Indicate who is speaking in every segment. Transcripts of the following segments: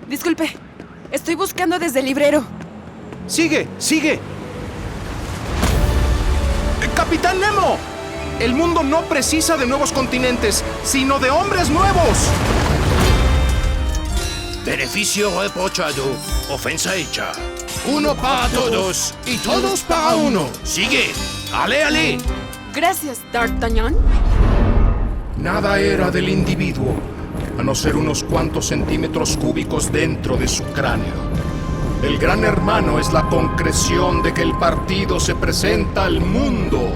Speaker 1: Disculpe, estoy buscando desde el librero.
Speaker 2: ¡Sigue! ¡Capitán Nemo! El mundo no precisa de nuevos continentes, sino de hombres nuevos.
Speaker 3: Beneficio reprochado, ofensa hecha. Uno para todos y todos para uno. Sigue. Ale.
Speaker 1: Gracias, D'Artagnan.
Speaker 2: Nada era del individuo, a no ser unos cuantos centímetros cúbicos dentro de su cráneo. El gran hermano es la concreción de que el partido se presenta al mundo.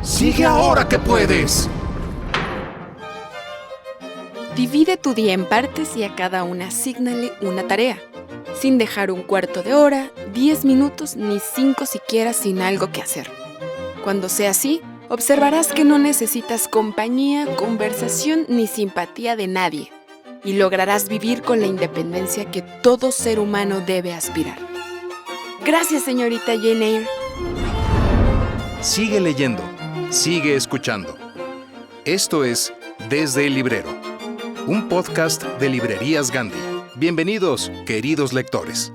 Speaker 2: ¡Sigue ahora que puedes!
Speaker 1: Divide tu día en partes y a cada una asígnale una tarea, sin dejar un cuarto de hora, 10 minutos ni 5 siquiera sin algo que hacer. Cuando sea así, observarás que no necesitas compañía, conversación ni simpatía de nadie y lograrás vivir con la independencia que todo ser humano debe aspirar. Gracias, señorita Jane Eyre.
Speaker 2: Sigue leyendo, sigue escuchando. Esto es Desde el Librero, un podcast de Librerías Gandhi. Bienvenidos, queridos lectores.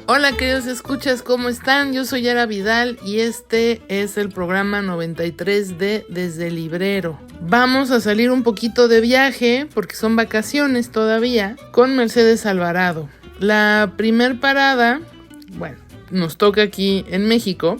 Speaker 4: Hola queridos escuchas, ¿cómo están? Yo soy Yara Vidal y este es el programa 93 de Desde el Librero. Vamos a salir un poquito de viaje, porque son vacaciones todavía, con Mercedes Alvarado. La primer parada, bueno, nos toca aquí en México,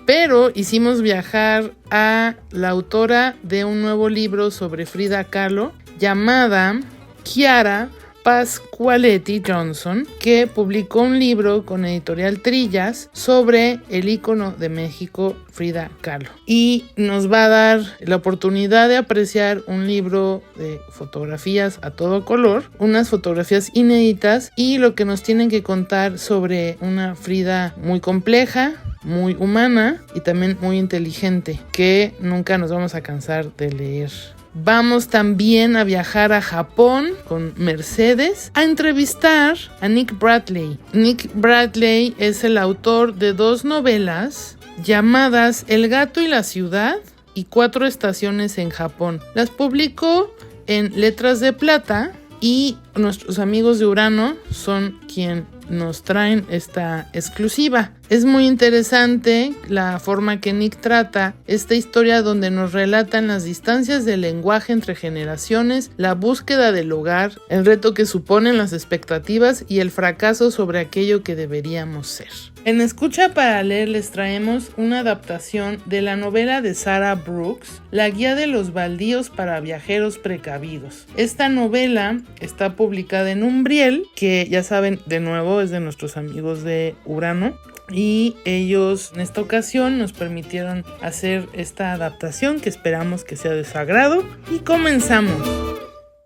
Speaker 4: pero hicimos viajar a la autora de un nuevo libro sobre Frida Kahlo, llamada Chiara Pasqualetti Johnson, que publicó un libro con Editorial Trillas sobre el ícono de México, Frida Kahlo. Y nos va a dar la oportunidad de apreciar un libro de fotografías a todo color, unas fotografías inéditas y lo que nos tienen que contar sobre una Frida muy compleja, muy humana y también muy inteligente, que nunca nos vamos a cansar de leer. Vamos también a viajar a Japón con Mercedes a entrevistar a Nick Bradley. Nick Bradley es el autor de 2 novelas llamadas El gato y la ciudad y 4 estaciones en Japón. Las publicó en Letras de Plata y nuestros amigos de Urano son quien nos traen esta exclusiva. Es muy interesante la forma que Nick trata esta historia, donde nos relatan las distancias del lenguaje entre generaciones, la búsqueda del hogar, el reto que suponen las expectativas y el fracaso sobre aquello que deberíamos ser. En Escucha para Leer les traemos una adaptación de la novela de Sarah Brooks, La guía de los baldíos para viajeros precavidos. Esta novela está publicada en Umbriel, que ya saben, de nuevo es de nuestros amigos de Urano, y ellos en esta ocasión nos permitieron hacer esta adaptación que esperamos que sea de su agrado. Y comenzamos.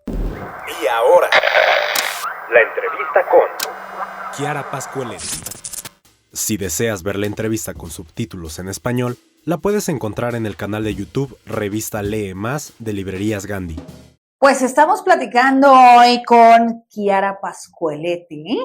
Speaker 5: Y ahora, la entrevista con
Speaker 6: Chiara Pasqualetti. Si deseas ver la entrevista con subtítulos en español, la puedes encontrar en el canal de YouTube Revista Lee Más de Librerías Gandhi.
Speaker 7: Pues estamos platicando hoy con Chiara Pasqualetti,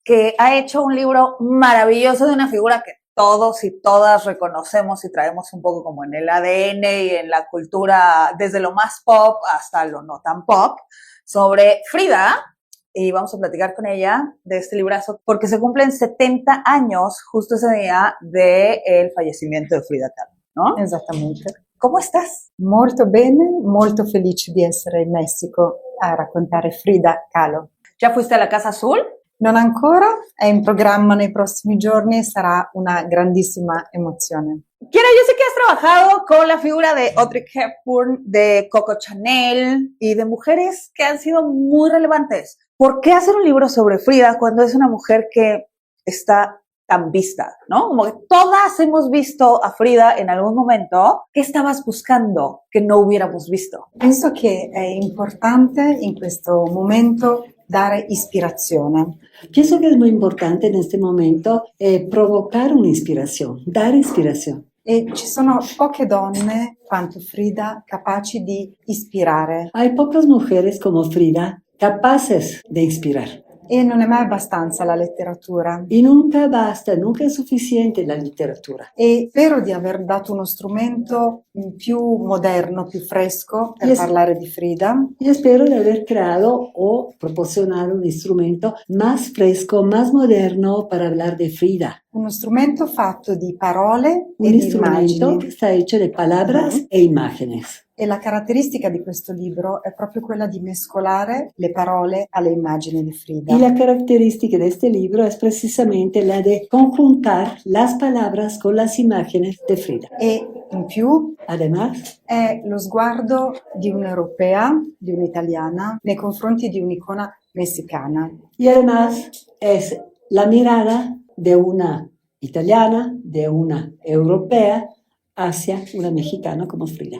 Speaker 7: que ha hecho un libro maravilloso de una figura que todos y todas reconocemos y traemos un poco como en el ADN y en la cultura, desde lo más pop hasta lo no tan pop, sobre Frida. Y vamos a platicar con ella de este librazo porque se cumplen 70 años justo ese día del fallecimiento de Frida Kahlo, ¿no?
Speaker 8: Esattamente.
Speaker 7: ¿Cómo estás?
Speaker 8: Molto bene, molto felice di essere in Messico a raccontare Frida Kahlo.
Speaker 7: ¿Ya fuiste a la Casa Azul?
Speaker 8: Non ancora, è in programma nei prossimi giorni e sarà una grandissima emozione.
Speaker 7: Chiara, yo sé que has trabajado con la figura de Audrey Hepburn, de Coco Chanel y de mujeres que han sido muy relevantes. ¿Por qué hacer un libro sobre Frida cuando es una mujer que está tan vista, ¿no? Como que todas hemos visto a Frida en algún momento. ¿Qué estabas buscando que no hubiéramos visto?
Speaker 8: Penso che è importante in questo momento dare ispirazione.
Speaker 9: Pienso que es muy importante en este momento provocar una inspiración, dar inspiración.
Speaker 8: E ci sono poche donne quanto Frida capaci di ispirare.
Speaker 9: Hay pocas mujeres como Frida capaces de inspirar.
Speaker 8: E non è mai abbastanza la letteratura.
Speaker 9: Y nunca basta, nunca es suficiente la literatura.
Speaker 8: E spero di aver dato uno strumento più moderno, più fresco per parlare di Frida.
Speaker 9: Y espero de haber creado o proporcionado un instrumento más fresco, más moderno para hablar de Frida.
Speaker 8: Uno strumento fatto di parole
Speaker 9: Un
Speaker 8: e di
Speaker 9: instrumento
Speaker 8: immagini.
Speaker 9: que está hecho de palabras e imágenes.
Speaker 8: E la caratteristica di questo libro è proprio quella di mescolare le parole alle immagini di Frida.
Speaker 9: Y la característica de este libro es precisamente la de conjuntar las palabras con las imágenes de Frida.
Speaker 8: E in più
Speaker 9: Además,
Speaker 8: è lo sguardo di un'europea, di un'italiana, nei confronti di un'icona messicana.
Speaker 9: y además es la mirada de una italiana, de una europea, hacia una mexicana como Frida.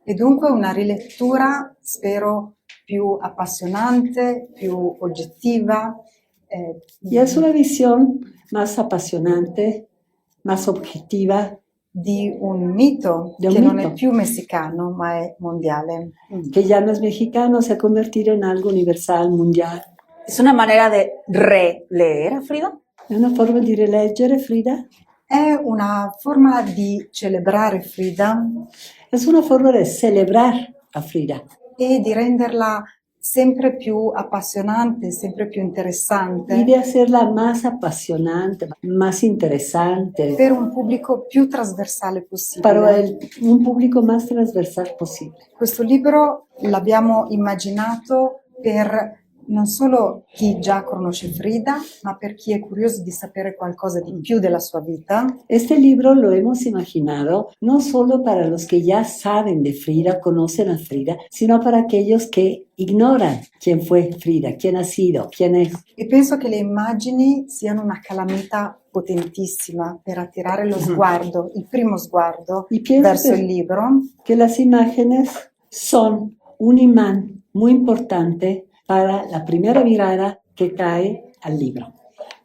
Speaker 8: E dunque una rilettura, spero, più appassionante, più oggettiva.
Speaker 9: Y es una visión más apasionante, más objetiva,
Speaker 8: di un mito
Speaker 9: De un
Speaker 8: che non
Speaker 9: mito.
Speaker 8: è più messicano, ma è mondiale.
Speaker 9: que ya no es mexicano, se ha convertido en algo universal, mundial.
Speaker 7: ¿Es una manera de releer a Frida?
Speaker 9: ¿Es una forma de releggere Frida?
Speaker 8: È una forma di celebrare Frida
Speaker 9: Es una forma de celebrar a Frida
Speaker 8: e di renderla sempre più appassionante, sempre più interessante
Speaker 9: y de hacerla más apasionante, más interesante,
Speaker 8: per un pubblico più trasversale possibile.
Speaker 9: para un público más transversal posible.
Speaker 8: Questo libro l'abbiamo immaginato per non solo chi già conosce Frida, ma per chi è curioso di sapere qualcosa di più della sua vita.
Speaker 9: Este libro lo hemos imaginado no solo para los que ya saben de Frida, conocen a Frida, sino para aquellos que ignoran quién fue Frida, quién ha sido, quién es.
Speaker 8: E penso che le immagini siano una calamita potentissima per attirare lo sguardo, il primo sguardo
Speaker 9: Y pienso
Speaker 8: verso il libro.
Speaker 9: que las imágenes son un imán muy importante para la primera mirada que cae al libro.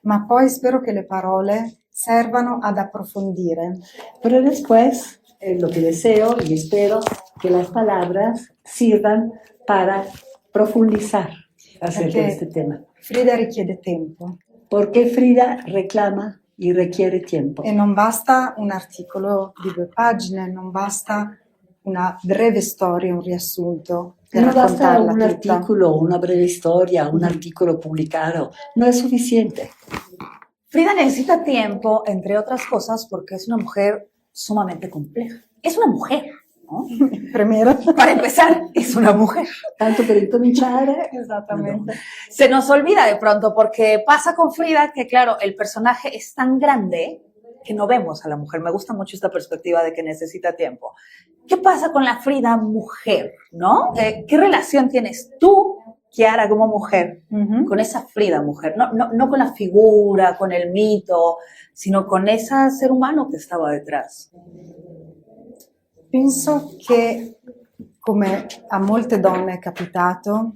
Speaker 8: Ma poi spero che le parole servano ad approfondire.
Speaker 9: Pero después, lo que deseo y espero que las palabras sirvan para profundizar acerca de este tema.
Speaker 8: Frida richiede tempo
Speaker 9: Porque Frida reclama y requiere tiempo.
Speaker 8: e non basta un articolo di 2 pagine, non basta una breve storia, un riassunto per
Speaker 9: No basta
Speaker 8: raccontarla
Speaker 9: un
Speaker 8: tutta.
Speaker 9: artículo, una breve historia, un artículo publicado. No es suficiente.
Speaker 7: Frida necesita tiempo, entre otras cosas, porque es una mujer sumamente compleja. Es una mujer, ¿no?
Speaker 8: Primero.
Speaker 7: Para empezar, es una mujer.
Speaker 9: Tanto per incominciare,
Speaker 8: Esattamente.
Speaker 7: Se nos olvida de pronto, porque pasa con Frida que, claro, el personaje es tan grande que no vemos a la mujer. Me gusta mucho esta perspectiva de que necesita tiempo. ¿Qué pasa con la Frida mujer, no? ¿Qué relación tienes tú, Chiara, como mujer, con esa Frida mujer? No con la figura, con el mito, sino con ese ser humano che stava detrás.
Speaker 8: Penso che, come a molte donne è capitato,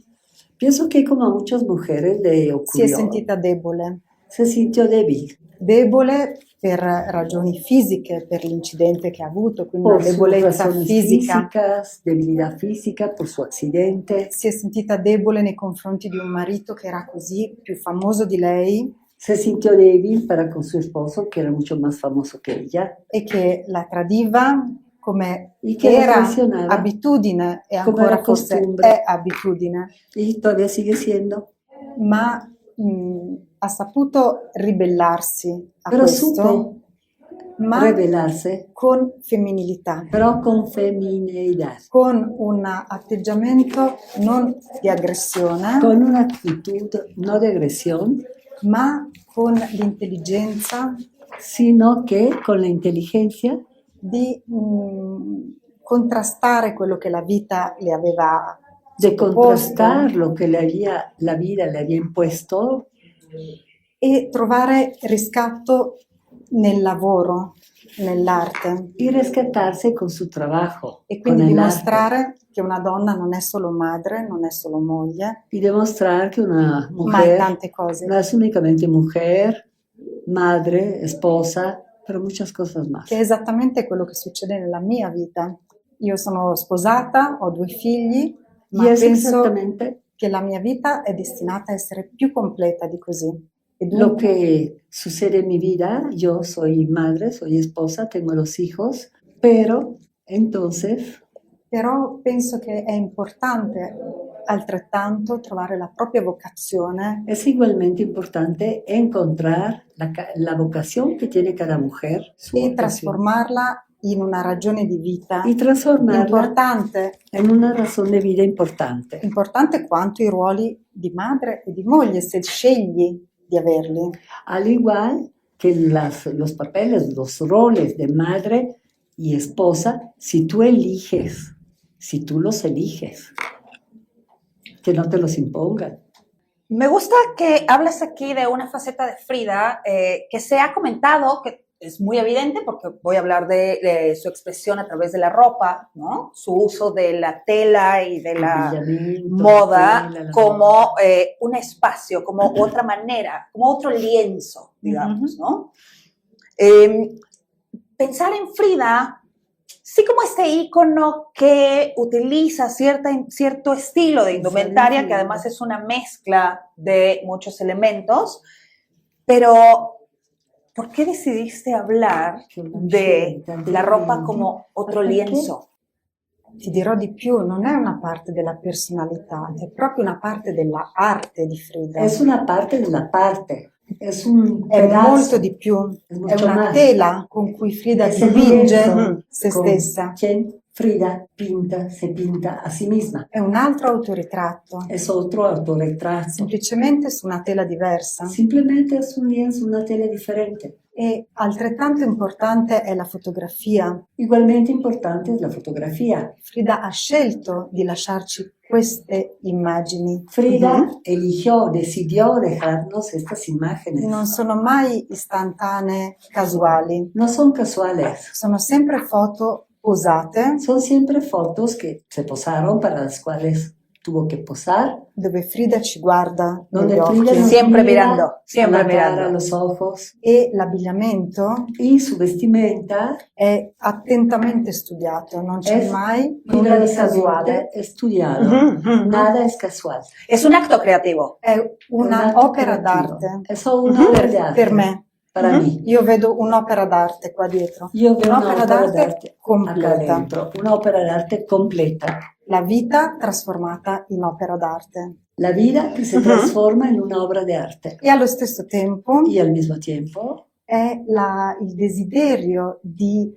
Speaker 9: pienso que como a muchas mujeres le
Speaker 8: si è
Speaker 9: ocurrió,
Speaker 8: sentita debole.
Speaker 9: se sintió débil.
Speaker 8: Debole per ragioni fisiche, per l'incidente che ha avuto, quindi una
Speaker 9: Por sus
Speaker 8: debolezza
Speaker 9: razones
Speaker 8: fisica.
Speaker 9: físicas, debilidad física, por su accidente.
Speaker 8: Si è sentita debole nei confronti di un marito che era così più famoso di lei
Speaker 9: Se sintió débil para con su esposo, que era mucho más famoso que ella,
Speaker 8: e che la tradiva come
Speaker 9: y que la
Speaker 8: era
Speaker 9: traicionaba,
Speaker 8: abitudine e
Speaker 9: come
Speaker 8: ancora
Speaker 9: era
Speaker 8: forse
Speaker 9: costumbre.
Speaker 8: è abitudine,
Speaker 9: y todavía sigue siendo.
Speaker 8: ma ha saputo ribellarsi a
Speaker 9: Pero
Speaker 8: questo,
Speaker 9: supo
Speaker 8: ma
Speaker 9: rebelarse,
Speaker 8: con femminilità,
Speaker 9: pero con feminidad,
Speaker 8: con un atteggiamento non di aggressione,
Speaker 9: con una actitud no de agresión,
Speaker 8: ma con l'intelligenza
Speaker 9: sino que con la inteligencia
Speaker 8: di contrastare quello che la vita le aveva
Speaker 9: de
Speaker 8: sottoposto
Speaker 9: contrastar lo que la vida le había impuesto
Speaker 8: e trovare riscatto nel lavoro, nell'arte,
Speaker 9: y rescatarse con su trabajo,
Speaker 8: e
Speaker 9: con
Speaker 8: quindi
Speaker 9: el arte,
Speaker 8: dimostrare che una donna non è solo madre, non è solo moglie,
Speaker 9: y demostrar que una
Speaker 8: ma è
Speaker 9: mujer
Speaker 8: tante cose.
Speaker 9: no es únicamente mujer, madre, esposa, pero muchas cosas más.
Speaker 8: Che è esattamente quello che succede nella mia vita. Io sono sposata, ho 2 figli,
Speaker 9: Y
Speaker 8: ma
Speaker 9: es
Speaker 8: penso
Speaker 9: exactamente
Speaker 8: che la mia vita è destinata a essere più completa di così. E
Speaker 9: Lo
Speaker 8: dunque
Speaker 9: que sucede en mi vida, yo soy madre, soy esposa, tengo los hijos, pero entonces
Speaker 8: Però penso che è importante altrettanto trovare la propria vocazione
Speaker 9: es igualmente importante encontrar la vocación que tiene cada mujer, su
Speaker 8: e
Speaker 9: vocación,
Speaker 8: trasformarla in una ragione di vita
Speaker 9: y transformarla
Speaker 8: importante,
Speaker 9: en una razón de vida importante.
Speaker 8: importante quanto i ruoli di madre e di moglie, se scegli di averli.
Speaker 9: Al igual que los papeles, los roles de madre y esposa, si tú los eliges, que no te los impongan.
Speaker 7: Me gusta que hablas aquí de una faceta de Frida que se ha comentado, que es muy evidente porque voy a hablar de su expresión a través de la ropa, ¿no? Su uso de la tela y de la
Speaker 9: Brillamiento,
Speaker 7: moda
Speaker 9: la tela, la
Speaker 7: como
Speaker 9: moda.
Speaker 7: un espacio, como otra manera, como otro lienzo, digamos, ¿no? Pensar en Frida, sí, como este ícono que utiliza cierto estilo de indumentaria, que además es una mezcla de muchos elementos, pero ¿por qué decidiste hablar de la ropa come otro lienzo?
Speaker 8: Ti dirò di più, non è una parte della personalità, è proprio una parte dell'arte di Frida.
Speaker 9: Es una parte de la parte, es un
Speaker 8: È
Speaker 9: pedazo,
Speaker 8: molto di più,
Speaker 9: es
Speaker 8: è
Speaker 9: mucho
Speaker 8: una
Speaker 9: más.
Speaker 8: tela con cui Frida
Speaker 9: Es el
Speaker 8: dipinge
Speaker 9: lienzo
Speaker 8: se
Speaker 9: con
Speaker 8: stessa.
Speaker 9: quien Frida se pinta a sí misma.
Speaker 8: È un altro autoritratto,
Speaker 9: Es otro autorretrato.
Speaker 8: semplicemente su una tela diversa.
Speaker 9: Simplemente es un lienzo, una tela diferente.
Speaker 8: E altrettanto importante è la fotografia.
Speaker 9: Igualmente importante es la fotografía.
Speaker 8: Frida ha scelto di lasciarci queste immagini.
Speaker 9: Frida decidió dejarnos estas imágenes.
Speaker 8: Non sono mai istantanee, casuali.
Speaker 9: No son casuales.
Speaker 8: Sono sempre foto posate,
Speaker 9: Son siempre fotos que se posaron, para las cuales tuvo que posar.
Speaker 8: dove Frida ci guarda
Speaker 9: Donde
Speaker 8: negli
Speaker 9: Frida
Speaker 8: occhi.
Speaker 9: nos
Speaker 7: Siempre
Speaker 9: mira
Speaker 7: mirando, siempre
Speaker 9: a la cara,
Speaker 7: mirando.
Speaker 9: a los ojos.
Speaker 8: E l'abbigliamento
Speaker 9: Y su vestimenta
Speaker 8: è attentamente studiato, non c'è
Speaker 9: es
Speaker 8: mai nulla di casuale.
Speaker 9: estudiado. Nada es casual.
Speaker 7: Es un acto creativo.
Speaker 8: È
Speaker 9: Un
Speaker 8: una
Speaker 9: acto
Speaker 8: opera
Speaker 9: creativo.
Speaker 8: d'arte.
Speaker 9: Es una obra de arte.
Speaker 8: Per me.
Speaker 9: Para mí.
Speaker 8: Io vedo un'opera d'arte qua dietro.
Speaker 9: Yo veo
Speaker 8: Un'opera d'arte
Speaker 9: acá
Speaker 8: completa.
Speaker 9: dentro, una ópera de arte completa.
Speaker 8: La vita trasformata in opera d'arte.
Speaker 9: La vida que se transforma en una obra de arte.
Speaker 8: E allo stesso tempo
Speaker 9: Y al mismo tiempo
Speaker 8: è il desiderio di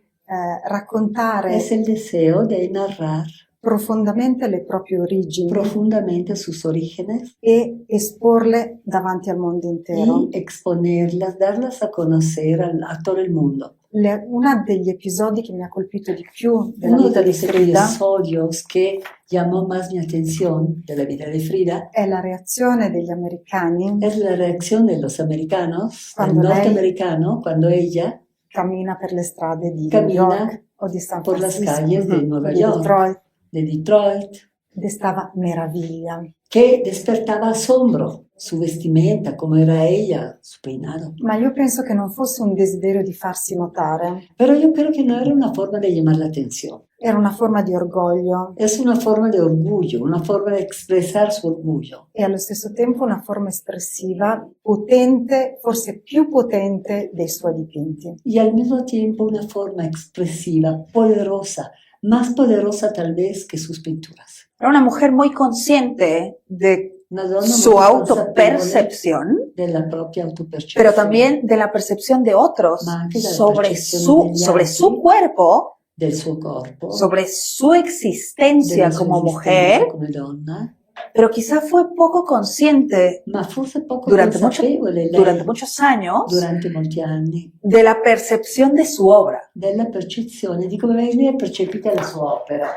Speaker 8: raccontare
Speaker 9: es el deseo de narrar
Speaker 8: profondamente le proprie origini
Speaker 9: profundamente sus orígenes
Speaker 8: e esporle davanti al mondo intero.
Speaker 9: y exponerlas, darlas a conocer a todo el mundo.
Speaker 8: Uno degli episodi che mi ha colpito di più della
Speaker 9: Uno
Speaker 8: vita
Speaker 9: de
Speaker 8: di
Speaker 9: los
Speaker 8: Frida
Speaker 9: episodios que llamó más mi atención de la vida de Frida
Speaker 8: è la reazione degli americani
Speaker 9: es la reacción de los americanos, del
Speaker 8: Cuando lei
Speaker 9: norteamericano, cuando ella
Speaker 8: cammina per le strade di New
Speaker 9: Cammina
Speaker 8: York o di San
Speaker 9: por las
Speaker 8: Francisco
Speaker 9: calles de
Speaker 8: o
Speaker 9: Nueva
Speaker 8: di
Speaker 9: York,
Speaker 8: Detroit,
Speaker 9: de Detroit,
Speaker 8: destava meraviglia.
Speaker 9: que despertaba asombro, su vestimenta, cómo era ella, su peinado.
Speaker 8: Ma io penso che non fosse un desiderio di farsi notare,
Speaker 9: Pero yo creo que no era una forma de llamar la atención.
Speaker 8: era una forma di orgoglio
Speaker 9: Es una forma de orgullo, una forma de expresar su orgullo.
Speaker 8: e allo stesso tempo una forma espressiva potente, forse più potente dei suoi dipinti.
Speaker 9: Y al mismo tiempo una forma expresiva, poderosa, más poderosa tal vez que sus pinturas.
Speaker 7: Era una mujer muy consciente de
Speaker 9: Una donna
Speaker 7: su
Speaker 9: muy
Speaker 7: autopercepción,
Speaker 9: de la propia autopercepción.
Speaker 7: pero también de la percepción de otros
Speaker 9: Ma anche della
Speaker 7: sobre
Speaker 9: percezione degli
Speaker 7: sobre
Speaker 9: altri,
Speaker 7: su cuerpo,
Speaker 9: del suo corpo,
Speaker 7: sobre su existencia
Speaker 9: della sua
Speaker 7: como
Speaker 9: esistenza
Speaker 7: mujer,
Speaker 9: come donna,
Speaker 7: pero quizá fue poco consciente
Speaker 9: ma forse poco
Speaker 7: durante
Speaker 9: consapevole lei,
Speaker 7: durante muchos años
Speaker 9: durante molti anni
Speaker 7: de la percepción de su obra.
Speaker 9: della percezione di come venne percepita la sua opera.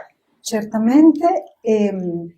Speaker 8: Certamente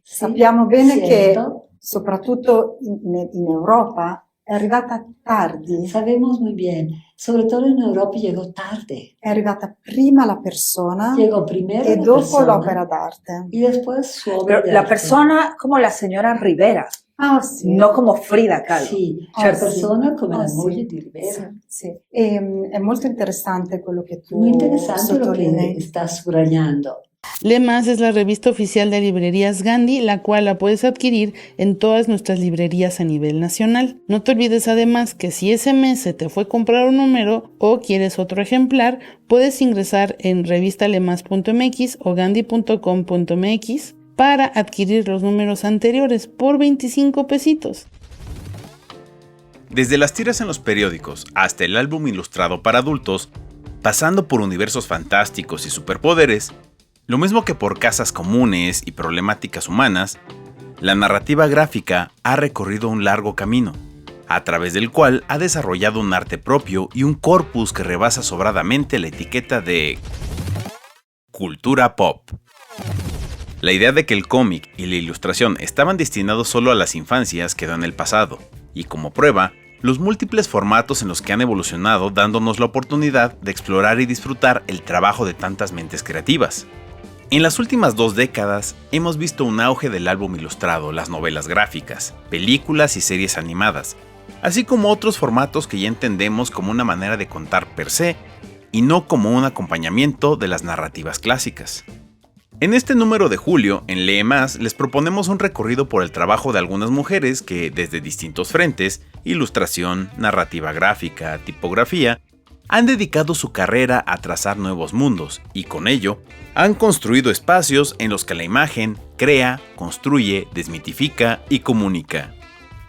Speaker 8: sappiamo bene che
Speaker 9: Cierto.
Speaker 8: soprattutto in Europa è arrivata tardi,
Speaker 9: Sabemos muy bien, sobre todo en Europa llegó tarde.
Speaker 8: è arrivata prima la persona
Speaker 9: Llegó primero
Speaker 8: e
Speaker 9: la
Speaker 8: dopo
Speaker 9: persona
Speaker 8: l'opera d'arte.
Speaker 9: y después su obra
Speaker 7: Pero
Speaker 9: de
Speaker 7: la
Speaker 9: arte.
Speaker 7: persona como la señora Rivera,
Speaker 8: Ah sì.
Speaker 7: no como Frida Kahlo.
Speaker 9: Sì,
Speaker 8: Ah,
Speaker 9: la
Speaker 8: sì.
Speaker 9: persona come
Speaker 8: Ah,
Speaker 9: la
Speaker 8: sì.
Speaker 9: moglie di Rivera.
Speaker 8: Sì. È molto interessante quello che tu
Speaker 9: Muy interesante lo que
Speaker 8: sottolinei.
Speaker 9: está subrayando.
Speaker 4: Lee Más es la revista oficial de Librerías Gandhi, la cual la puedes adquirir en todas nuestras librerías a nivel nacional. No te olvides además que si ese mes se te fue comprar un número o quieres otro ejemplar, puedes ingresar en revistalemas.mx o gandhi.com.mx para adquirir los números anteriores por 25 pesitos.
Speaker 10: Desde las tiras en los periódicos hasta el álbum ilustrado para adultos, pasando por universos fantásticos y superpoderes, lo mismo que por casas comunes y problemáticas humanas, la narrativa gráfica ha recorrido un largo camino, a través del cual ha desarrollado un arte propio y un corpus que rebasa sobradamente la etiqueta de cultura pop. La idea de que el cómic y la ilustración estaban destinados solo a las infancias quedó en el pasado, y como prueba, los múltiples formatos en los que han evolucionado dándonos la oportunidad de explorar y disfrutar el trabajo de tantas mentes creativas. En las últimas 2 décadas hemos visto un auge del álbum ilustrado, las novelas gráficas, películas y series animadas, así como otros formatos que ya entendemos como una manera de contar per se y no como un acompañamiento de las narrativas clásicas. En este número de julio, en Lee Más, les proponemos un recorrido por el trabajo de algunas mujeres que, desde distintos frentes, ilustración, narrativa gráfica, tipografía, han dedicado su carrera a trazar nuevos mundos y, con ello, han construido espacios en los que la imagen crea, construye, desmitifica y comunica.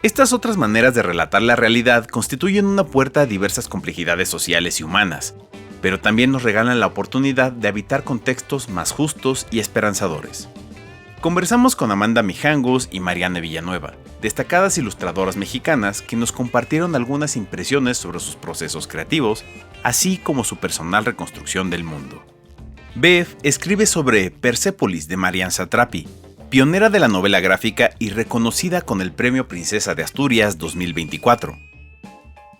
Speaker 10: Estas otras maneras de relatar la realidad constituyen una puerta a diversas complejidades sociales y humanas, pero también nos regalan la oportunidad de habitar contextos más justos y esperanzadores. Conversamos con Amanda Mijangos y Mariana Villanueva, destacadas ilustradoras mexicanas que nos compartieron algunas impresiones sobre sus procesos creativos, así como su personal reconstrucción del mundo. Bev escribe sobre Persépolis de Marian Satrapi, pionera de la novela gráfica y reconocida con el Premio Princesa de Asturias 2024.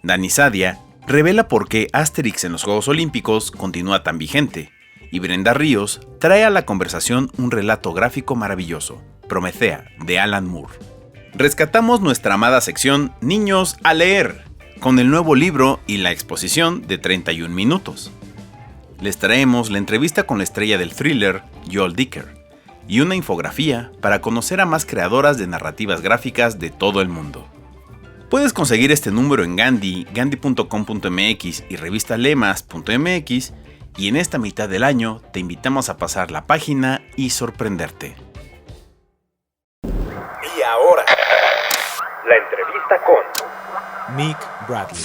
Speaker 10: Dani Sadia revela por qué Asterix en los Juegos Olímpicos continúa tan vigente, y Brenda Ríos trae a la conversación un relato gráfico maravilloso, Promethea, de Alan Moore. Rescatamos nuestra amada sección Niños a leer, con el nuevo libro y la exposición de 31 minutos. Les traemos la entrevista con la estrella del thriller, Joel Dicker, y una infografía para conocer a más creadoras de narrativas gráficas de todo el mundo. Puedes conseguir este número en Gandhi, gandhi.com.mx y revistalemas.mx, y en esta mitad del año te invitamos a pasar la página y sorprenderte.
Speaker 5: Y ahora, la entrevista con
Speaker 6: Nick Bradley.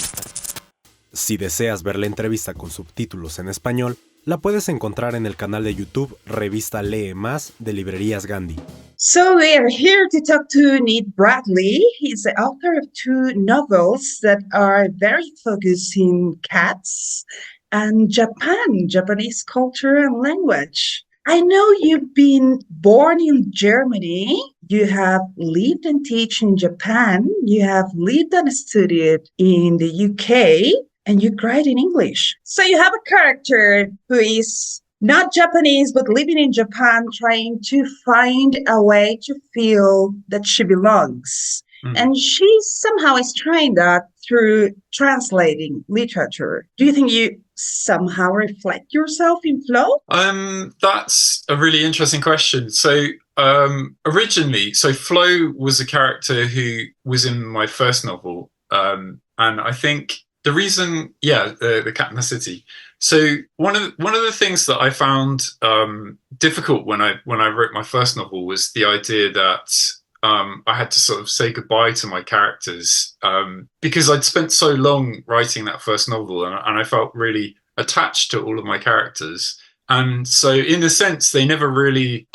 Speaker 6: Si deseas ver la entrevista con subtítulos en español, la puedes encontrar en el canal de YouTube Revista Lee Más de Librerías Gandhi.
Speaker 11: So we are here to talk to Nick Bradley. He's the author of 2 novels that are very focused in cats and Japan, Japanese culture and language. I know you've been born in Germany. You have lived and taught in Japan. You have lived and studied in the UK. And you write in English. So you have a character who is not Japanese, but living in Japan, trying to find a way to feel that she belongs. And she somehow is trying that through translating literature. Do you think you somehow reflect yourself in Flo?
Speaker 12: That's a really interesting question. So originally, Flo was a character who was in my first novel. And I think the reason, the Cat in the City. So one of the things that I found difficult when I wrote my first novel was the idea that I had to sort of say goodbye to my characters because I'd spent so long writing that first novel, and I felt really attached to all of my characters. And so in a sense, they never really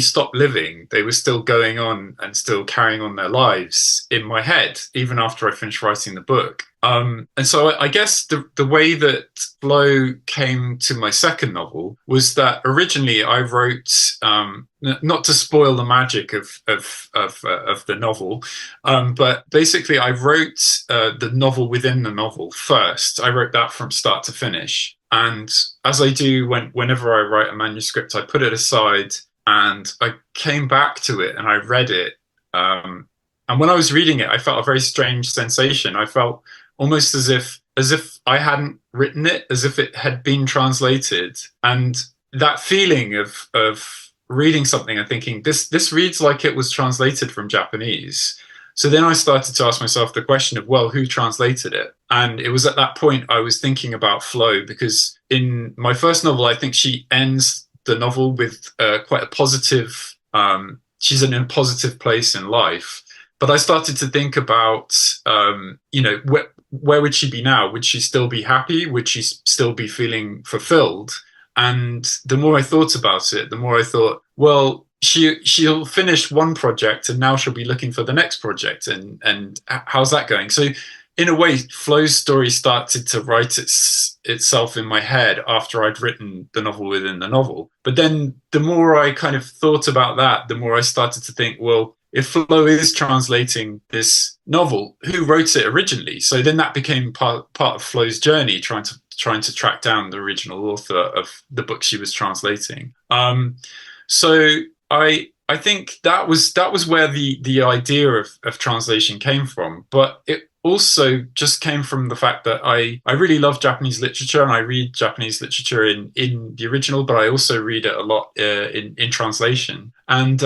Speaker 12: stopped living. They were still going on and still carrying on their lives in my head, even after I finished writing the book. And so I guess the way that Flo came to my second novel was that originally I wrote, not to spoil the magic of the novel, but basically I wrote the novel within the novel first. I wrote that from start to finish. And as I do whenever I write a manuscript, I put it aside and I came back to it and I read it. And when I was reading it, I felt a very strange sensation. I felt almost as if I hadn't written it, as if it had been translated. And that feeling of reading something and thinking this reads like it was translated from Japanese. So then I started to ask myself the question of, well, who translated it? And it was at that point I was thinking about Flo, because in my first novel, I think she ends the novel with quite a positive, she's in a positive place in life. But I started to think about, where would she be now? Would she still be happy? Would she still be feeling fulfilled? And the more I thought about it, the more I thought, well, she'll finish one project and now she'll be looking for the next project, and how's that going? So in a way, Flo's story started to write itself in my head after I'd written the novel within the novel. But then the more I kind of thought about that, the more I started to think, well, if Flo is translating this novel, who wrote it originally? So then that became part of Flo's journey, trying to track down the original author of the book she was translating. So I think that was where the idea of translation came from, but it also just came from the fact that I really love Japanese literature, and I read Japanese literature in the original, but I also read it a lot in translation. And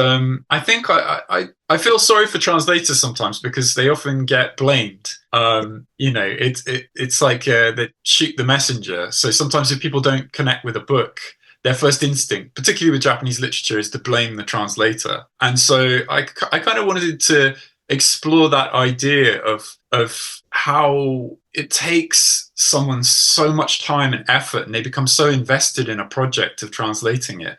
Speaker 12: I think I feel sorry for translators sometimes, because they often get blamed. It's like they shoot the messenger. So sometimes if people don't connect with a book, their first instinct, particularly with Japanese literature, is to blame the translator. And so I kind of wanted to explore that idea of how it takes someone so much time and effort, and they become so invested in a project of translating it,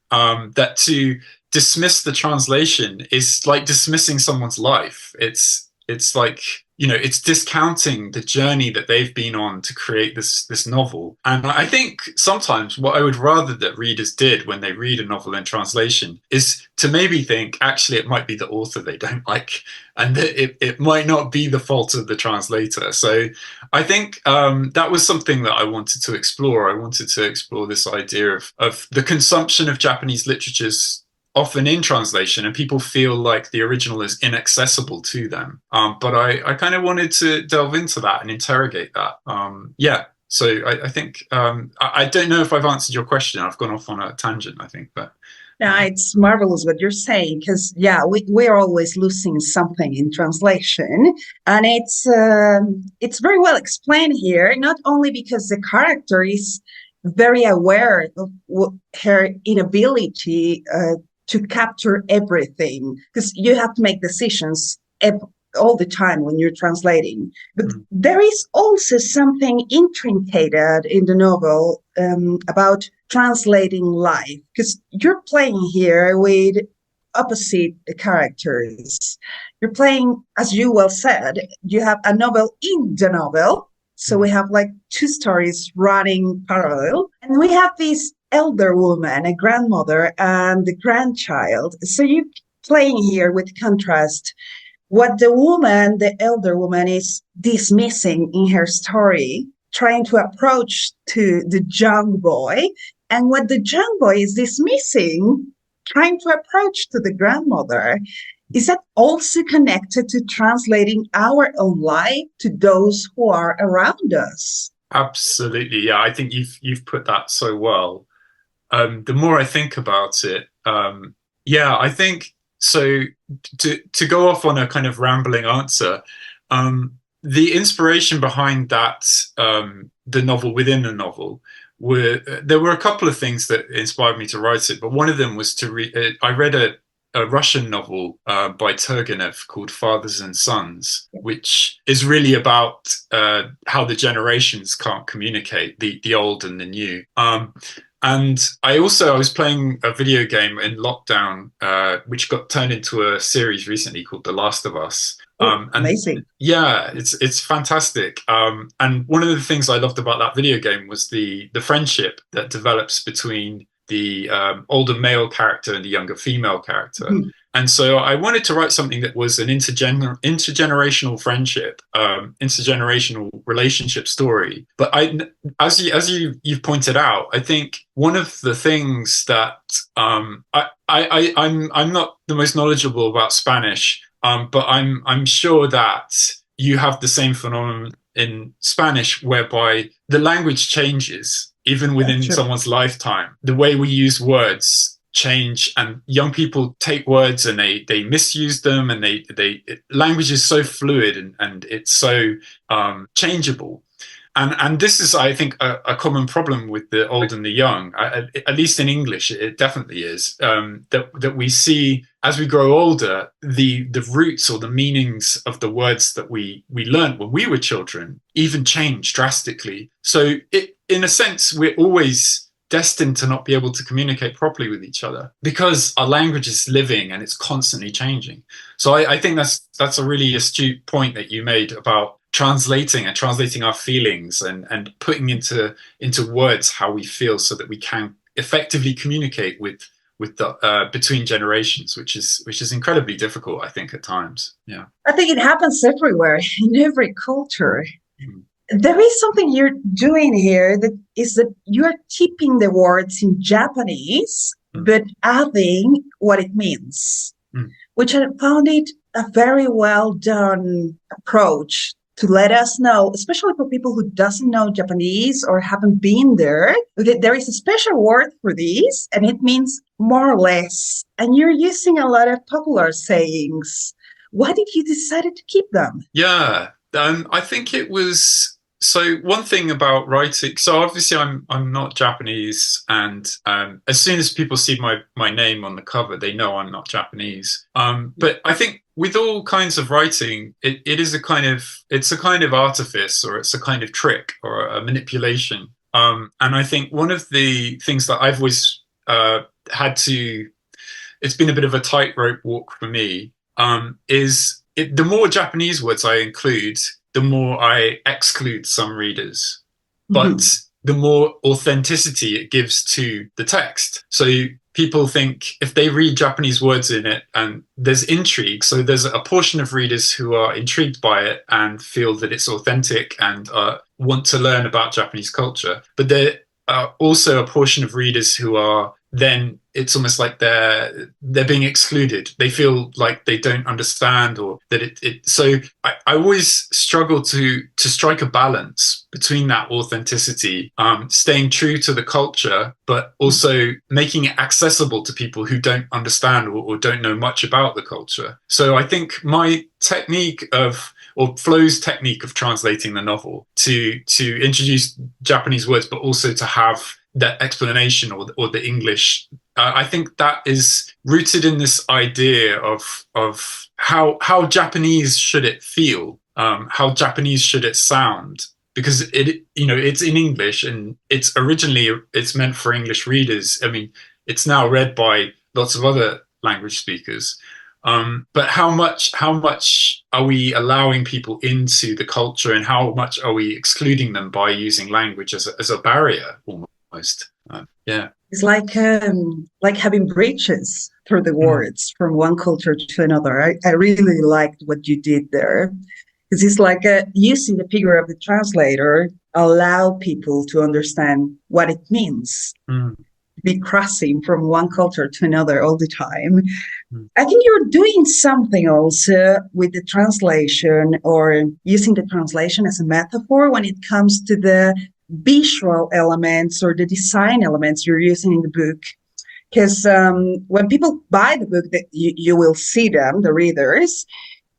Speaker 12: that to dismiss the translation is like dismissing someone's life. It's like, it's discounting the journey that they've been on to create this novel. And I think sometimes what I would rather that readers did when they read a novel in translation is to maybe think, actually, it might be the author they don't like, and that it might not be the fault of the translator. So I think that was something that I wanted to explore. I wanted to explore this idea of the consumption of Japanese literatures often in translation, and people feel like the original is inaccessible to them. But I kind of wanted to delve into that and interrogate that. So I think, I don't know if I've answered your question. I've gone off on a tangent, I think, but.
Speaker 11: Yeah, it's marvelous what you're saying, because we're always losing something in translation, and it's very well explained here. Not only because the character is very aware of her inability to capture everything, because you have to make decisions all the time when you're translating. But there is also something intricated in the novel about translating life, because you're playing here with opposite characters. You're playing, as you well said, you have a novel in the novel. So we have like two stories running parallel, and we have this elder woman, a grandmother, and the grandchild. So you're playing here with contrast. What the elder woman is dismissing in her story, trying to approach to the young boy, and what the young boy is dismissing, trying to approach to the grandmother. Is that also connected to translating our own life to those who are around us?
Speaker 12: Absolutely, yeah. I think you've put that so well. The more I think about it, I think so. To go off on a kind of rambling answer, the inspiration behind that, the novel within the novel, there were a couple of things that inspired me to write it, but one of them was to read. I read a Russian novel by Turgenev called Fathers and Sons, which is really about how the generations can't communicate, the old and the new. And I was playing a video game in lockdown, which got turned into a series recently called The Last of Us.
Speaker 11: Amazing.
Speaker 12: Yeah, it's fantastic. And one of the things I loved about that video game was the friendship that develops between the older male character and the younger female character. And so I wanted to write something that was an intergenerational friendship, intergenerational relationship story. But as you've pointed out, I think one of the things that I'm not the most knowledgeable about Spanish, but I'm sure that you have the same in Spanish, whereby the language changes even within someone's lifetime. The way we use words change, and young people take words and they misuse them, and language is so fluid and it's so changeable. And this is, I think, a common problem with the old and the young. At least in English, it definitely is. That we see as we grow older, the roots or the meanings of the words that we learned when we were children even change drastically. So, in a sense, we're always destined to not be able to communicate properly with each other because our language is living and it's constantly changing. So, I think that's a really astute point that you made about translating our feelings and putting into words how we feel so that we can effectively communicate with the between generations, which is incredibly difficult, I think, at times. Yeah,
Speaker 11: I think it happens everywhere in every culture. There is something you're doing here that you're keeping the words in Japanese but adding what it means, which I found it a very well done approach to let us know, especially for people who doesn't know Japanese or haven't been there, that there is a special word for this, and it means more or less. And you're using a lot of popular sayings. Why did you decide to keep them?
Speaker 12: Yeah, I think it was... So one thing about writing, so obviously I'm not Japanese, and as soon as people see my name on the cover, they know I'm not Japanese. But I think with all kinds of writing, it's a kind of artifice, or it's a kind of trick or a manipulation. And I think one of the things that I've always had to, it's been a bit of a tightrope walk for me, is the more Japanese words I include, the more I exclude some readers, but the more authenticity it gives to the text. So people think if they read Japanese words in it, and there's intrigue, so there's a portion of readers who are intrigued by it and feel that it's authentic and want to learn about Japanese culture. But there are also a portion of readers who are then, it's almost like they're being excluded. They feel like they don't understand, or that so I always struggle to strike a balance between that authenticity, staying true to the culture, but also making it accessible to people who don't understand or don't know much about the culture. So I think my technique or Flo's technique of translating the novel to introduce Japanese words, but also to have that explanation or the English, I think that is rooted in this idea of how Japanese should it feel, how Japanese should it sound, because it's in English, and it's meant for English readers. I mean, it's now read by lots of other language speakers. But how much are we allowing people into the culture, and how much are we excluding them by using language as a barrier almost? Yeah,
Speaker 11: it's like having bridges through the words from one culture to another. I really liked what you did there, because it's like using the figure of the translator allow people to understand what it means. Be crossing from one culture to another all the time. I think you're doing something also with the translation, or using the translation as a metaphor when it comes to the visual elements or the design elements you're using in the book. Because when people buy the book, that you will see them, the readers,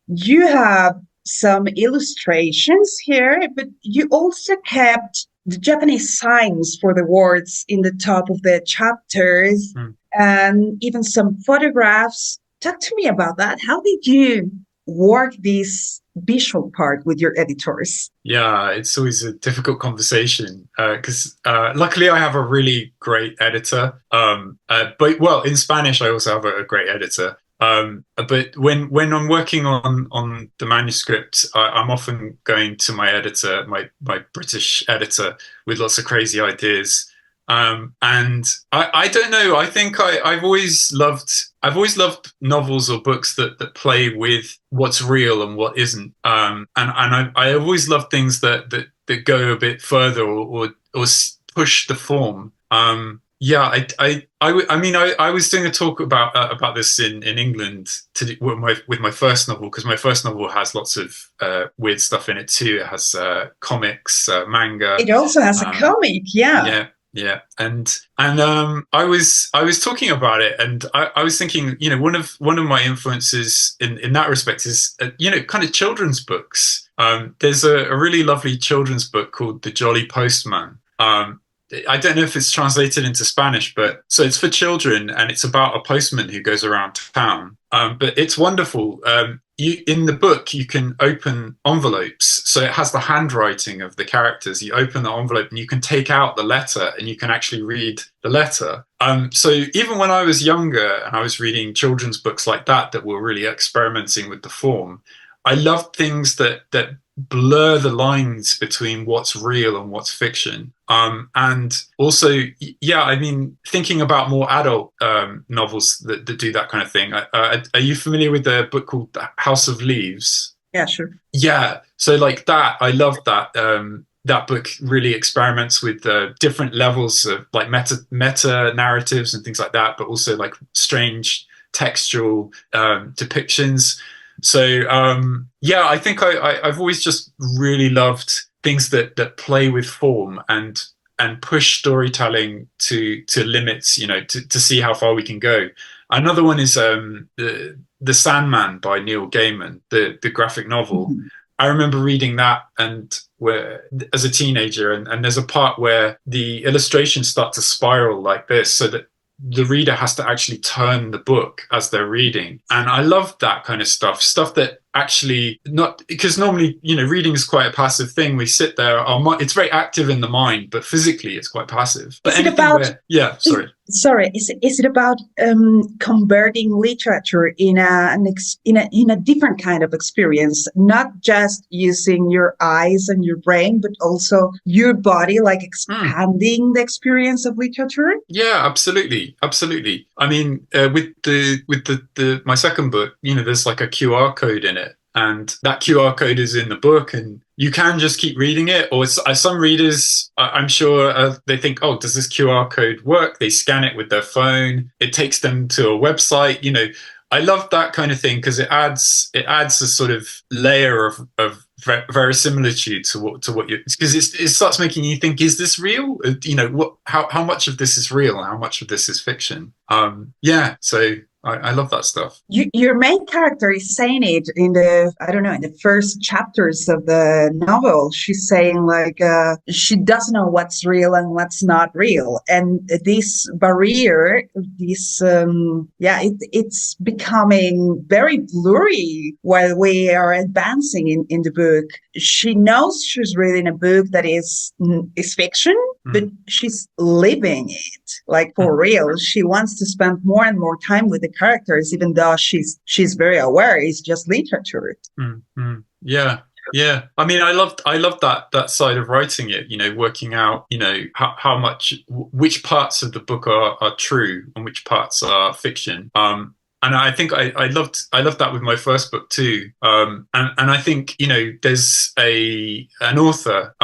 Speaker 11: you have some illustrations here, but you also kept the Japanese signs for the words in the top of the chapters, and even some photographs. Talk to me about that. How did you work this visual part with your editors?
Speaker 12: Yeah, it's always a difficult conversation because luckily I have a really great editor. But in Spanish I also have a great editor. But when I'm working on the manuscript, I'm often going to my editor, my British editor, with lots of crazy ideas. And I don't know. I think I've always loved novels or books that play with what's real and what isn't. And I always love things that go a bit further or push the form. I was doing a talk about this in England with my first novel, because my first novel has lots of weird stuff in it too. It has comics, manga.
Speaker 11: It also has a comic, yeah.
Speaker 12: Yeah, and I was talking about it, and I was thinking, one of my influences in that respect is kind of children's books. There's a really lovely children's book called The Jolly Postman. I don't know if it's translated into Spanish, but so it's for children, and it's about a postman who goes around town. But it's wonderful. In the book, you can open envelopes, so it has the handwriting of the characters. You open the envelope and you can take out the letter, and you can actually read the letter. So even when I was younger and I was reading children's books like that were really experimenting with the form, I loved things that blur the lines between what's real and what's fiction. And also, thinking about more adult novels that do that kind of thing. Are you familiar with the book called House of Leaves?
Speaker 11: Yeah, sure.
Speaker 12: Yeah, so like that, I love that. That book really experiments with different levels of like meta narratives and things like that, but also like strange textual depictions. So I think I've always just really loved things that play with form and push storytelling to limits, to see how far we can go. Another one is the Sandman by Neil Gaiman, the graphic novel. Mm-hmm. I remember reading that as a teenager, and there's a part where the illustrations start to spiral like this, so that the reader has to actually turn the book as they're reading. And I love that kind of stuff that actually not, because normally, reading is quite a passive thing. We sit there, it's very active in the mind, but physically it's quite passive. But is it about,
Speaker 11: is it about converting literature in a different kind of experience, not just using your eyes and your brain, but also your body, like expanding the experience of literature?
Speaker 12: Yeah, absolutely. I mean, with my second book, there's like a QR code in it. And that QR code is in the book, and you can just keep reading it. Or some readers, I'm sure, they think, oh, does this QR code work? They scan it with their phone. It takes them to a website. I love that kind of thing because it adds a sort of layer of verisimilitude to what you, because it starts making you think, is this real? How much of this is real and how much of this is fiction? So I love that stuff.
Speaker 11: Your main character is saying it in the first chapters of the novel. She's saying she doesn't know what's real and what's not real. And this barrier, it's becoming very blurry while we are advancing in the book. She knows she's reading a book that is fiction, but she's living it, for real. She wants to spend more and more time with the characters, even though she's very aware it's just literature.
Speaker 12: Mm-hmm. Yeah. I mean, I loved that side of writing it, working out, how much, which parts of the book are true and which parts are fiction. And I think I loved that with my first book too. And I think, there's an author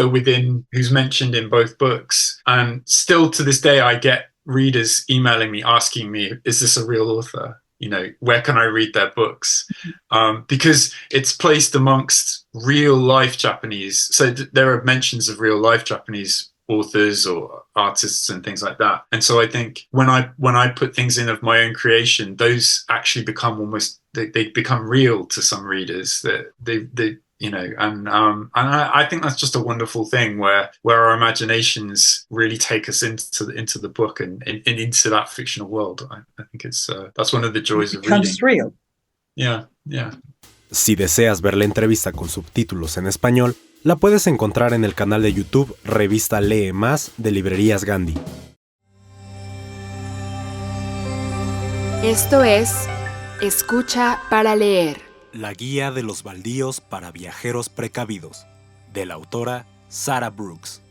Speaker 12: within who's mentioned in both books. And still to this day, I get readers emailing me, asking me, is this a real author? Where can I read their books? Because it's placed amongst real life Japanese. So there are mentions of real life Japanese authors or artists and things like that. And so I think when I put things in of my own creation, those actually become almost, they become real to some readers, that they and I think that's just a wonderful thing where our imaginations really take us into the book and into that fictional world. I think it's that's one of the joys of reading. It becomes
Speaker 11: real.
Speaker 12: Yeah.
Speaker 6: Si deseas ver la entrevista con subtítulos en español, la puedes encontrar en el canal de YouTube Revista Lee Más de Librerías Gandhi.
Speaker 1: Esto es Escucha para leer.
Speaker 6: La guía de los baldíos para viajeros precavidos, de la autora Sarah Brooks.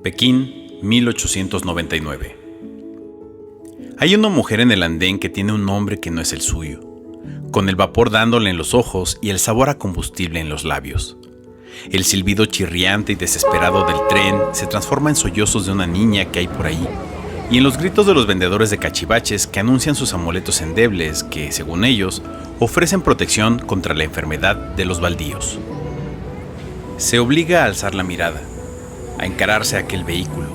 Speaker 10: Pekín, 1899. Hay una mujer en el andén que tiene un nombre que no es el suyo, con el vapor dándole en los ojos y el sabor a combustible en los labios. El silbido chirriante y desesperado del tren se transforma en sollozos de una niña que hay por ahí, y en los gritos de los vendedores de cachivaches que anuncian sus amuletos endebles que, según ellos, ofrecen protección contra la enfermedad de los baldíos. Se obliga a alzar la mirada, a encararse a aquel vehículo,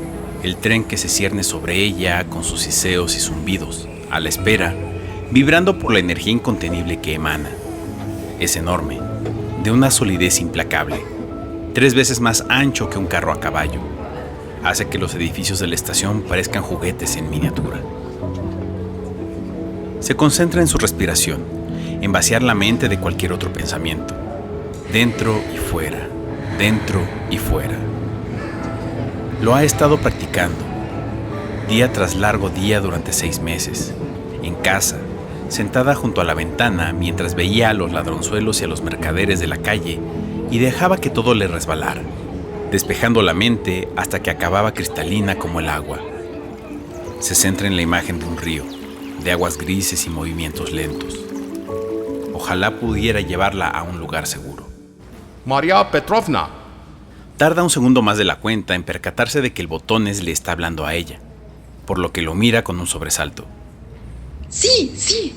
Speaker 10: el tren que se cierne sobre ella con sus siseos y zumbidos, a la espera, vibrando por la energía incontenible que emana. Es enorme, de una solidez implacable, 3 veces más ancho que un carro a caballo. Hace que los edificios de la estación parezcan juguetes en miniatura. Se concentra en su respiración, en vaciar la mente de cualquier otro pensamiento. Dentro y fuera, dentro y fuera. Lo ha estado practicando, día tras largo día durante 6 meses, en casa, sentada junto a la ventana mientras veía a los ladronzuelos y a los mercaderes de la calle y dejaba que todo le resbalara, despejando la mente hasta que acababa cristalina como el agua. Se centra en la imagen de un río, de aguas grises y movimientos lentos. Ojalá pudiera llevarla a un lugar seguro.
Speaker 2: María Petrovna.
Speaker 10: Tarda un segundo más de la cuenta en percatarse de que el Botones le está hablando a ella, por lo que lo mira con un sobresalto.
Speaker 1: Sí, sí,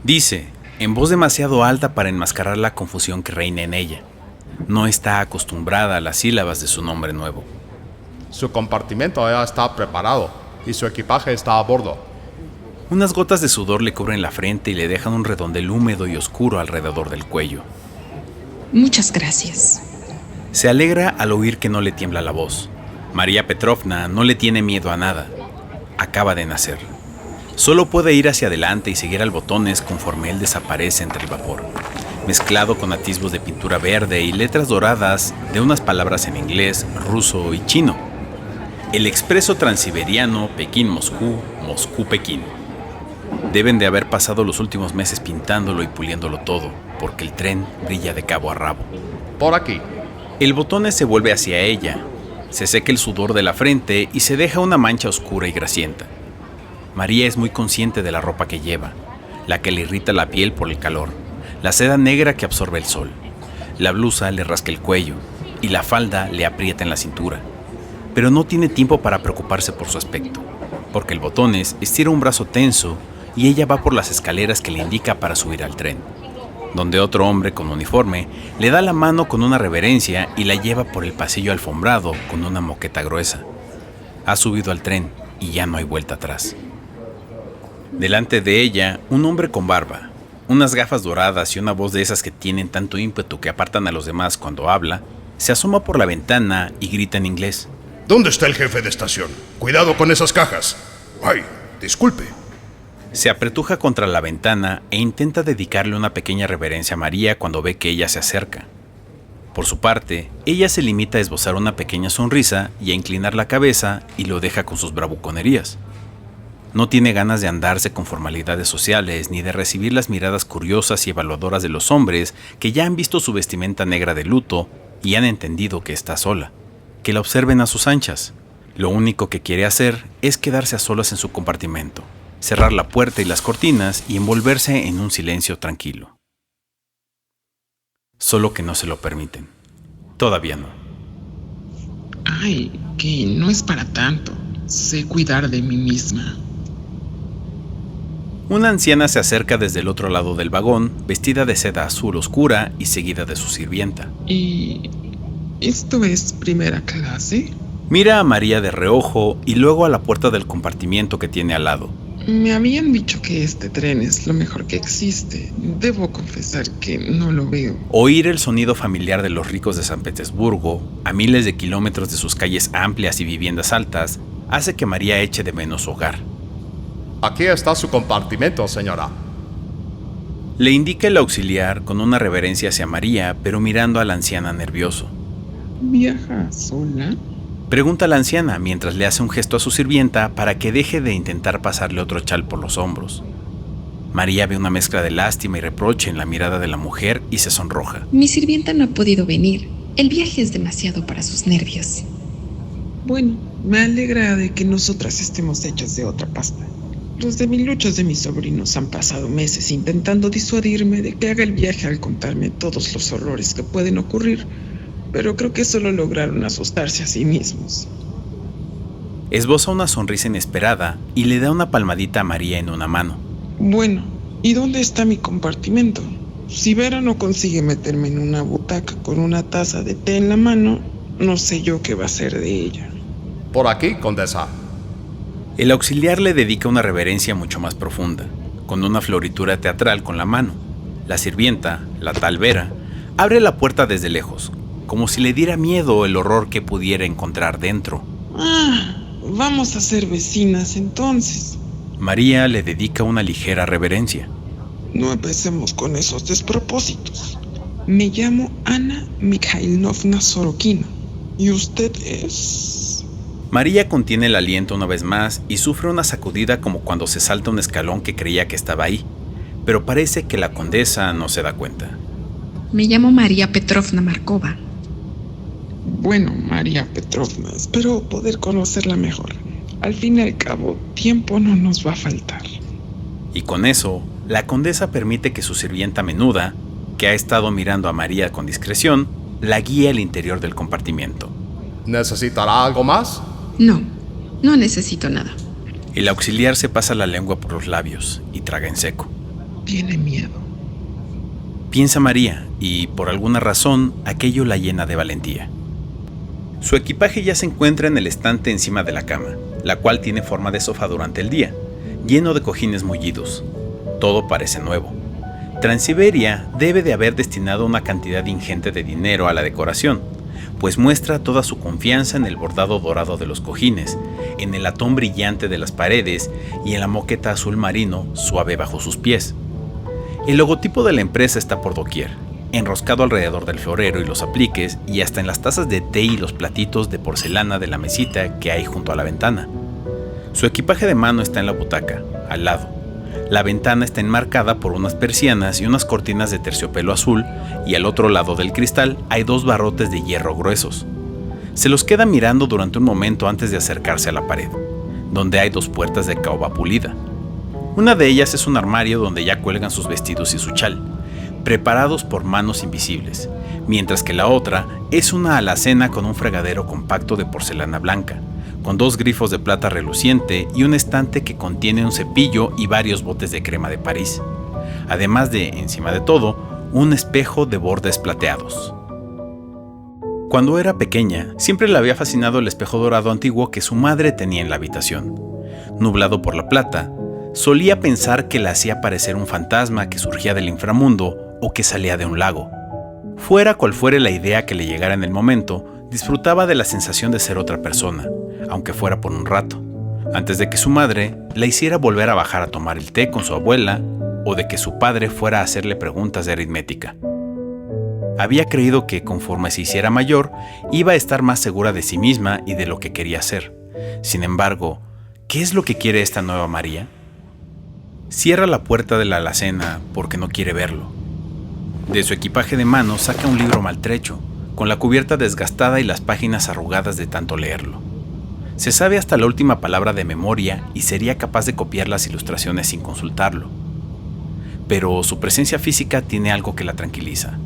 Speaker 10: dice, en voz demasiado alta para enmascarar la confusión que reina en ella. No está acostumbrada a las sílabas de su nombre nuevo.
Speaker 2: Su compartimento ya está preparado y su equipaje está a bordo.
Speaker 10: Unas gotas de sudor le cubren la frente y le dejan un redondel húmedo y oscuro alrededor del cuello.
Speaker 1: Muchas gracias.
Speaker 10: Se alegra al oír que no le tiembla la voz. María Petrovna no le tiene miedo a nada. Acaba de nacer. Solo puede ir hacia adelante y seguir al Botones conforme él desaparece entre el vapor, mezclado con atisbos de pintura verde y letras doradas de unas palabras en inglés, ruso y chino. El expreso transiberiano Pekín-Moscú, Moscú-Pekín. Deben de haber pasado los últimos meses pintándolo y puliéndolo todo, porque el tren brilla de cabo a rabo.
Speaker 2: Por aquí.
Speaker 10: El Botones se vuelve hacia ella, se seca el sudor de la frente y se deja una mancha oscura y grasienta. María es muy consciente de la ropa que lleva, la que le irrita la piel por el calor, la seda negra que absorbe el sol. La blusa le rasca el cuello y la falda le aprieta en la cintura. Pero no tiene tiempo para preocuparse por su aspecto, porque el Botones estira un brazo tenso y ella va por las escaleras que le indica para subir al tren, donde otro hombre con uniforme le da la mano con una reverencia y la lleva por el pasillo alfombrado con una moqueta gruesa. Ha subido al tren y ya no hay vuelta atrás. Delante de ella, un hombre con barba, unas gafas doradas y una voz de esas que tienen tanto ímpetu que apartan a los demás cuando habla, se asoma por la ventana y grita en inglés.
Speaker 2: ¿Dónde está el jefe de estación? Cuidado con esas cajas. Ay, disculpe.
Speaker 10: Se apretuja contra la ventana e intenta dedicarle una pequeña reverencia a María cuando ve que ella se acerca. Por su parte, ella se limita a esbozar una pequeña sonrisa y a inclinar la cabeza y lo deja con sus bravuconerías. No tiene ganas de andarse con formalidades sociales ni de recibir las miradas curiosas y evaluadoras de los hombres que ya han visto su vestimenta negra de luto y han entendido que está sola, que la observen a sus anchas. Lo único que quiere hacer es quedarse a solas en su compartimento, cerrar la puerta y las cortinas y envolverse en un silencio tranquilo. Solo que no se lo permiten. Todavía no.
Speaker 13: Ay, que no es para tanto. Sé cuidar de mí misma.
Speaker 10: Una anciana se acerca desde el otro lado del vagón, vestida de seda azul oscura y seguida de su sirvienta.
Speaker 13: ¿Y esto es primera clase?
Speaker 10: Mira a María de reojo y luego a la puerta del compartimiento que tiene al lado.
Speaker 13: Me habían dicho que este tren es lo mejor que existe. Debo confesar que no lo veo.
Speaker 10: Oír el sonido familiar de los ricos de San Petersburgo, a miles de kilómetros de sus calles amplias y viviendas altas, hace que María eche de menos su hogar.
Speaker 2: Aquí está su compartimento, señora.
Speaker 10: Le indica el auxiliar con una reverencia hacia María, pero mirando a la anciana nervioso.
Speaker 13: ¿Viaja sola?
Speaker 10: Pregunta la anciana mientras le hace un gesto a su sirvienta para que deje de intentar pasarle otro chal por los hombros. María ve una mezcla de lástima y reproche en la mirada de la mujer y se sonroja.
Speaker 14: Mi sirvienta no ha podido venir. El viaje es demasiado para sus nervios.
Speaker 13: Bueno, me alegra de que nosotras estemos hechas de otra pasta. Los demiluchos de mis sobrinos han pasado meses intentando disuadirme de que haga el viaje al contarme todos los horrores que pueden ocurrir, pero creo que solo lograron asustarse a sí mismos.
Speaker 10: Esboza una sonrisa inesperada y le da una palmadita a María en una mano.
Speaker 13: Bueno, ¿y dónde está mi compartimento? Si Vera no consigue meterme en una butaca con una taza de té en la mano, no sé yo qué va a ser de ella.
Speaker 2: Por aquí, condesa.
Speaker 10: El auxiliar le dedica una reverencia mucho más profunda, con una floritura teatral con la mano. La sirvienta, la tal Vera, abre la puerta desde lejos, como si le diera miedo el horror que pudiera encontrar dentro.
Speaker 13: Vamos a ser vecinas entonces.
Speaker 10: María le dedica una ligera reverencia.
Speaker 13: No empecemos con esos despropósitos. Me llamo Ana Mikhailovna Sorokina. ¿Y usted es...?
Speaker 10: María contiene el aliento una vez más y sufre una sacudida como cuando se salta un escalón que creía que estaba ahí, pero parece que la condesa no se da cuenta.
Speaker 14: Me llamo María Petrovna Markova.
Speaker 13: Bueno, María Petrovna, espero poder conocerla mejor. Al fin y al cabo, tiempo no nos va a faltar.
Speaker 10: Y con eso, la condesa permite que su sirvienta menuda, que ha estado mirando a María con discreción, la guíe al interior del compartimiento.
Speaker 2: ¿Necesitará algo más?
Speaker 14: No necesito nada.
Speaker 10: El auxiliar se pasa la lengua por los labios y traga en seco.
Speaker 13: Tiene miedo.
Speaker 10: Piensa María, y por alguna razón, aquello la llena de valentía. Su equipaje ya se encuentra en el estante encima de la cama, la cual tiene forma de sofá durante el día, lleno de cojines mullidos. Todo parece nuevo. Transiberia debe de haber destinado una cantidad ingente de dinero a la decoración, pues muestra toda su confianza en el bordado dorado de los cojines, en el latón brillante de las paredes y en la moqueta azul marino suave bajo sus pies. El logotipo de la empresa está por doquier, enroscado alrededor del florero y los apliques y hasta en las tazas de té y los platitos de porcelana de la mesita que hay junto a la ventana. Su equipaje de mano está en la butaca, al lado. La ventana está enmarcada por unas persianas y unas cortinas de terciopelo azul y al otro lado del cristal hay 2 barrotes de hierro gruesos. Se los queda mirando durante un momento antes de acercarse a la pared, donde hay 2 puertas de caoba pulida. Una de ellas es un armario donde ya cuelgan sus vestidos y su chal, preparados por manos invisibles, mientras que la otra es una alacena con un fregadero compacto de porcelana blanca, con 2 grifos de plata reluciente y un estante que contiene un cepillo y varios botes de crema de París, además de, encima de todo, un espejo de bordes plateados. Cuando era pequeña, siempre le había fascinado el espejo dorado antiguo que su madre tenía en la habitación. Nublado por la plata, solía pensar que le hacía parecer un fantasma que surgía del inframundo o que salía de un lago. Fuera cual fuere la idea que le llegara en el momento, disfrutaba de la sensación de ser otra persona, aunque fuera por un rato, antes de que su madre la hiciera volver a bajar a tomar el té con su abuela o de que su padre fuera a hacerle preguntas de aritmética. Había creído que, conforme se hiciera mayor, iba a estar más segura de sí misma y de lo que quería ser. Sin embargo, ¿qué es lo que quiere esta nueva María? Cierra la puerta de la alacena porque no quiere verlo. De su equipaje de mano saca un libro maltrecho, con la cubierta desgastada y las páginas arrugadas de tanto leerlo. Se sabe hasta la última palabra de memoria y sería capaz de copiar las ilustraciones sin consultarlo. Pero su presencia física tiene algo que la tranquiliza.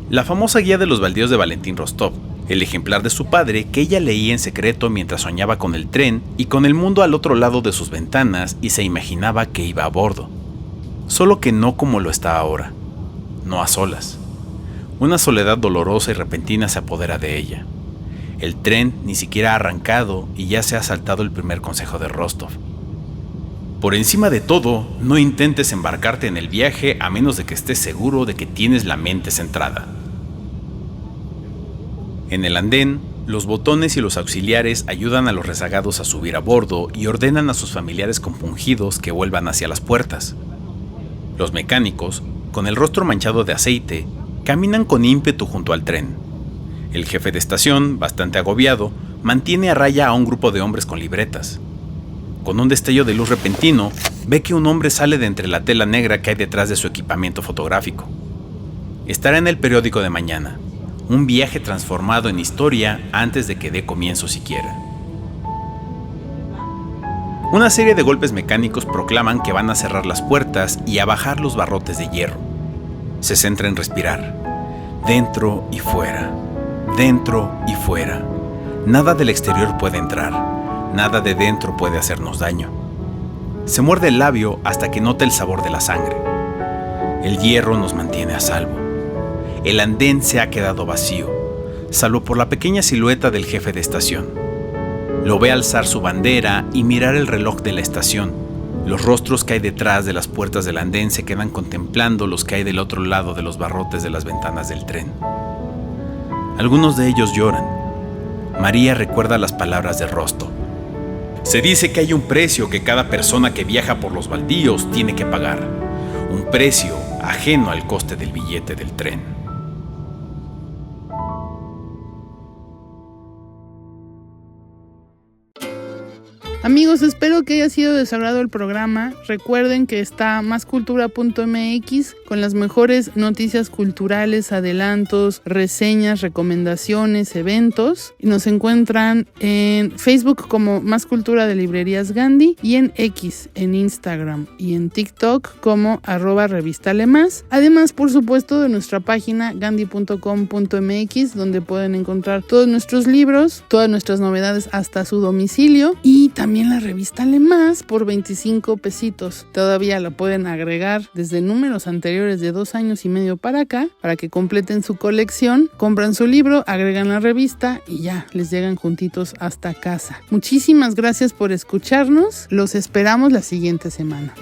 Speaker 10: La famosa guía de los baldíos de Valentín Rostov, el ejemplar de su padre que ella leía en secreto mientras soñaba con el tren y con el mundo al otro lado de sus ventanas y se imaginaba que iba a bordo. Solo que no como lo está ahora, no a solas. Una soledad dolorosa y repentina se apodera de ella. El tren ni siquiera ha arrancado y ya se ha saltado el primer consejo de Rostov. Por encima de todo, no intentes embarcarte en el viaje a menos de que estés seguro de que tienes la mente centrada. En el andén, los botones y los auxiliares ayudan a los rezagados a subir a bordo y ordenan a sus familiares compungidos que vuelvan hacia las puertas. Los mecánicos, con el rostro manchado de aceite, caminan con ímpetu junto al tren. El jefe de estación, bastante agobiado, mantiene a raya a un grupo de hombres con libretas. Con un destello de luz repentino, ve que un hombre sale de entre la tela negra que hay detrás de su equipamiento fotográfico. Estará en el periódico de mañana. Un viaje transformado en historia antes de que dé comienzo siquiera. Una serie de golpes mecánicos proclaman que van a cerrar las puertas y a bajar los barrotes de hierro. Se centra en respirar. dentro y fuera, dentro y fuera. Nada del exterior puede entrar, nada de dentro puede hacernos daño. Se muerde el labio hasta que nota el sabor de la sangre. El hierro nos mantiene a salvo. El andén se ha quedado vacío, salvo por la pequeña silueta del jefe de estación. Lo ve alzar su bandera y mirar el reloj de la estación. Los rostros que hay detrás de las puertas del andén se quedan contemplando los que hay del otro lado de los barrotes de las ventanas del tren. Algunos de ellos lloran. María recuerda las palabras de Rosto. Se dice que hay un precio que cada persona que viaja por los baldíos tiene que pagar. Un precio ajeno al coste del billete del tren.
Speaker 4: Amigos, espero que haya sido de su agrado el programa. Recuerden que está mascultura.mx con las mejores noticias culturales, adelantos, reseñas, recomendaciones, eventos. Y nos encuentran en Facebook como Más Cultura de Librerías Gandhi y en X, en Instagram y en TikTok como @revistalemass. Además, por supuesto, de nuestra página gandhi.com.mx, donde pueden encontrar todos nuestros libros, todas nuestras novedades hasta su domicilio, y también la revista Lemás por 25 pesitos. Todavía la pueden agregar desde números anteriores de 2 años y medio para acá, para que completen su colección. Compran su libro, agregan la revista y ya, les llegan juntitos hasta casa. Muchísimas gracias por escucharnos. Los esperamos la siguiente semana.